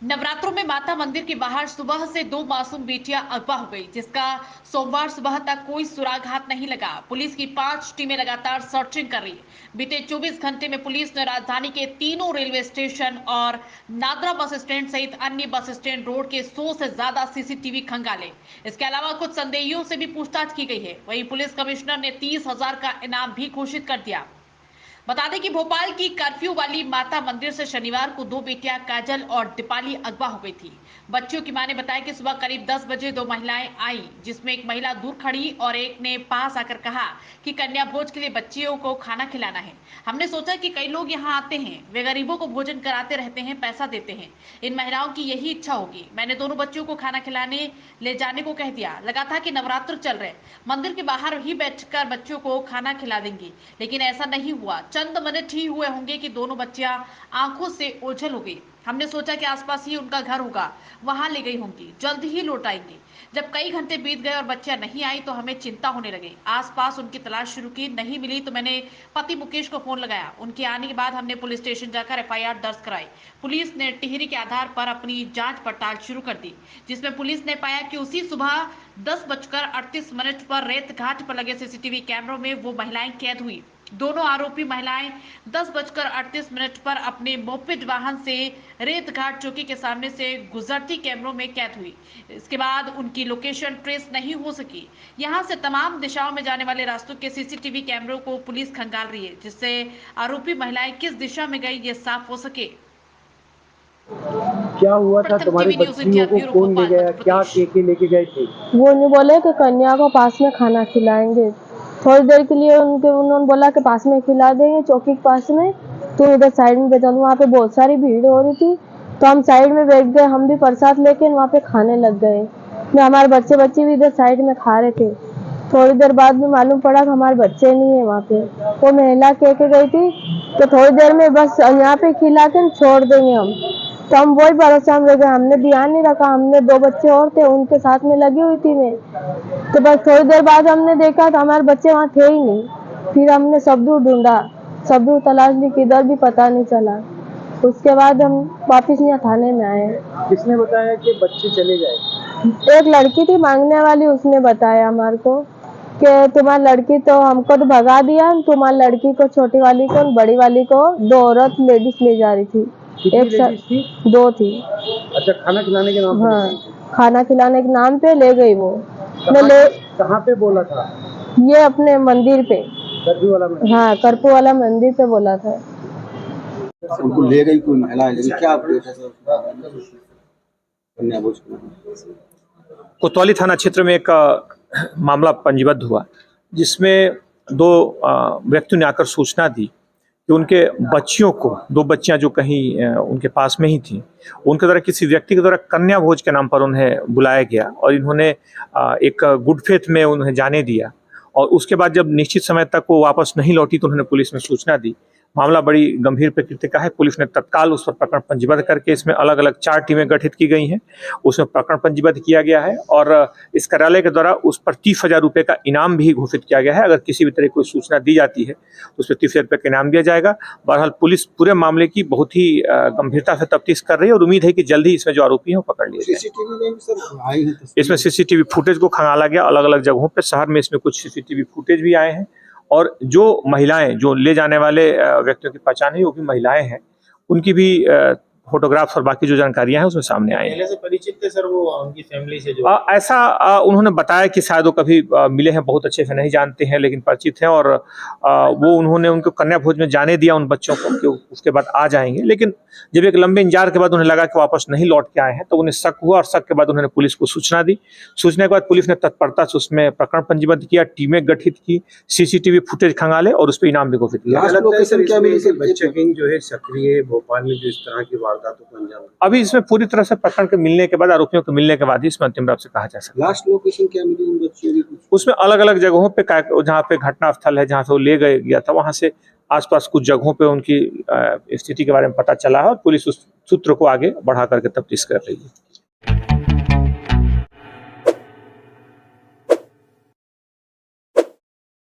नवरात्रों में माता मंदिर के बाहर सुबह से दो मासूम बेटियां अगवा हो गई, जिसका सोमवार सुबह तक कोई सुराग हाथ नहीं लगा। पुलिस की 5 टीमें लगातार सर्चिंग कर रही। बीते 24 घंटे में पुलिस ने राजधानी के तीनों रेलवे स्टेशन और नादरा बस स्टैंड सहित अन्य बस स्टैंड रोड के 100 से ज्यादा सीसीटीवी खंगाले। इसके अलावा कुछ संदेहियों से भी पूछताछ की गई है। वहीं पुलिस कमिश्नर ने 30,000 का इनाम भी घोषित कर दिया। बता दें कि भोपाल की कर्फ्यू वाली माता मंदिर से शनिवार को दो बेटियां काजल और दीपाली अगवा हो गई थी। बच्चियों की मां ने बताया कि सुबह करीब 10 बजे दो महिलाएं आई, जिसमें एक महिला दूर खड़ी और एक ने पास आकर कहा कि कन्या भोज के लिए बच्चियों को खाना खिलाना है। हमने सोचा कि कई लोग यहाँ आते हैं, वे गरीबों को भोजन कराते रहते हैं, पैसा देते हैं, इन महिलाओं की यही इच्छा होगी। मैंने दोनों बच्चियों को खाना खिलाने ले जाने को कह दिया। लगा था कि नवरात्र चल रहे, मंदिर के बाहर ही बैठकर बच्चों को खाना खिला देंगी, लेकिन ऐसा नहीं हुआ। चंद मिनट ही हुए होंगे कि दोनों बच्चियां आंखों से ओझल हो गई। हमने सोचा कि आसपास ही उनका घर होगा, वहां ले गई होंगी, जल्द ही लौट आएंगी। जब कई घंटे बीत गए और बच्चियां नहीं आई तो हमें चिंता होने लगी। आसपास उनकी तलाश शुरू की, नहीं मिली तो मैंने पति मुकेश को फोन लगाया। उनके आने के बाद हमने पुलिस स्टेशन जाकर एफआईआर दर्ज कराई। पुलिस ने टिहरी के आधार पर अपनी जांच पड़ताल शुरू कर दी, जिसमें पुलिस ने पाया कि उसी सुबह 10:38 पर रेत घाट पर लगे सीसीटीवी कैमरों में वो महिलाएं कैद हुई। दोनों आरोपी महिलाएं 10:38 पर अपने मोपेड वाहन से रेत घाट चौकी के सामने से गुजरती कैमरों में कैद हुई। इसके बाद उनकी लोकेशन ट्रेस नहीं हो सकी। यहां से तमाम दिशाओं में जाने वाले रास्तों के सीसीटीवी कैमरों को पुलिस खंगाल रही है, जिससे आरोपी महिलाएं किस दिशा में गई ये साफ हो सके। क्या हुआ था? प्रथम तुम्हारी टीवी न्यूज इंडिया बच्चियों को ब्यूरो कौन ले भोपाल, गया? मध्य क्या प्रदेश। के लेके गए थे? वो नहीं बोले कि कन्या को पास में खाना खिलाएंगे। थोड़ी देर के लिए उन्होंने बोला कि पास में खिला देंगे, चौकी के पास में, तो इधर साइड में बैठा। वहाँ पे बहुत सारी भीड़ हो रही थी, तो हम साइड में बैठ गए। हम भी प्रसाद लेके वहाँ पे खाने लग गए। हमारे बच्चे भी इधर साइड में खा रहे थे। थोड़ी देर बाद में मालूम पड़ा कि हमारे बच्चे नहीं है वहाँ पे। वो महिला कह के गई थी तो थोड़ी देर में बस यहाँ पे खिला के छोड़ देंगे हम। तो हम वही भरोसा में रह गए, हमने ध्यान नहीं रखा। हमने 2 बच्चे और थे, उनके साथ में लगी हुई थी मैं। तो बस थोड़ी देर बाद हमने देखा तो हमारे बच्चे वहाँ थे ही नहीं। फिर हमने सब दूर ढूंढा, सब दूर तलाश ली, किधर भी पता नहीं चला। उसके बाद हम वापिस यहाँ थाने में आए। किसने बताया कि बच्चे चले गए? एक लड़की थी मांगने वाली, उसने बताया हमारे को कि तुम्हारी लड़की तो हमको तो भगा दिया, तुम्हारी लड़की को, छोटी वाली को, बड़ी वाली को 2 औरत लेडीज ले जा रही थी। कितनी लेडीज थी? 2 थी। अच्छा, खाना खिलाने के नाम पे? हाँ, खाना खिलाने के नाम पे ले गई वो। कहाँ पे बोला था? ये अपने मंदिर पे, कर्फ्यू वाला मंदिर? हाँ, कर्फ्यू वाला मंदिर पे बोला था। उनको ले गई कोई महिला है, लेकिन क्या कोतवाली थाना क्षेत्र में एक मामला पंजीबद्ध हुआ, जिसमें 2 व्यक्तियों ने आकर सूचना दी कि उनके बच्चियों को, 2 बच्चियां जो कहीं उनके पास में ही थी, उनके द्वारा किसी व्यक्ति के द्वारा कन्या भोज के नाम पर उन्हें बुलाया गया और इन्होंने एक गुड फेथ में उन्हें जाने दिया। और उसके बाद जब निश्चित समय तक वो वापस नहीं लौटी तो उन्होंने पुलिस में सूचना दी। मामला बड़ी गंभीर प्रकृति का है। पुलिस ने तत्काल उस पर प्रकरण पंजीबद्ध करके इसमें अलग अलग 4 टीमें गठित की गई हैं। उसमें प्रकरण पंजीबद्ध किया गया है और इस कार्यालय के द्वारा उस पर 30,000 रुपये का इनाम भी घोषित किया गया है। अगर किसी भी तरह कोई सूचना दी जाती है तो उस पर 30,000 रुपये का इनाम दिया जाएगा। बहरहाल पुलिस पूरे मामले की बहुत ही गंभीरता से तफ्तीश कर रही है और उम्मीद है कि जल्द ही इसमें जो आरोपी हैं वो पकड़ लिए जाएंगे। इसमें सीसीटीवी फुटेज को खंगाला गया अलग अलग जगहों पर। शहर में इसमें कुछ सीसीटीवी फुटेज भी आए हैं और जो महिलाएं, जो ले जाने वाले व्यक्तियों की पहचान है वो भी महिलाएं हैं, उनकी भी फोटोग्राफ्स और बाकी जो जानकारियां हैं उसमें सामने आई हैं। पहले से परिचित थे सर वो उनकी फैमिली से? जो ऐसा उन्होंने बताया कि शायद वो कभी मिले हैं, बहुत अच्छे से नहीं जानते हैं लेकिन परिचित हैं और वो उन्होंने उनको कन्या भोज में जाने दिया उन बच्चों को कि उसके बाद आ जाएंगे। लेकिन जब एक लंबे इंतजार के बाद उन्हें लगा कि वापस नहीं लौट के आए हैं तो उन्हें शक हुआ और शक के बाद उन्होंने पुलिस को सूचना दी। सूचना के बाद पुलिस ने तत्परता से उसमें प्रकरण पंजीबद्ध किया, टीमें गठित की, सीसीटीवी फुटेज खंगाले और उस पर इनाम भी घोषित किया। चेकिंग जो है सक्रिय भोपाल में जो इस तरह की वारदातों को अंजाम, अभी इसमें पूरी तरह से प्रकरण के मिलने के बाद, आरोपियों के मिलने के बाद ही इसमें अंतिम रूप से कहा जा सकता है। लास्ट लोकेशन क्या मिली उन बच्चियों की? उसमें अलग अलग जगहों पे, जहाँ पे घटना स्थल है, जहाँ से वो ले गया था, वहां से आसपास कुछ जगहों पे उनकी स्थिति के बारे में पता चला है और पुलिस उस सूत्र को आगे बढ़ा करके तफ्तीश कर रही है।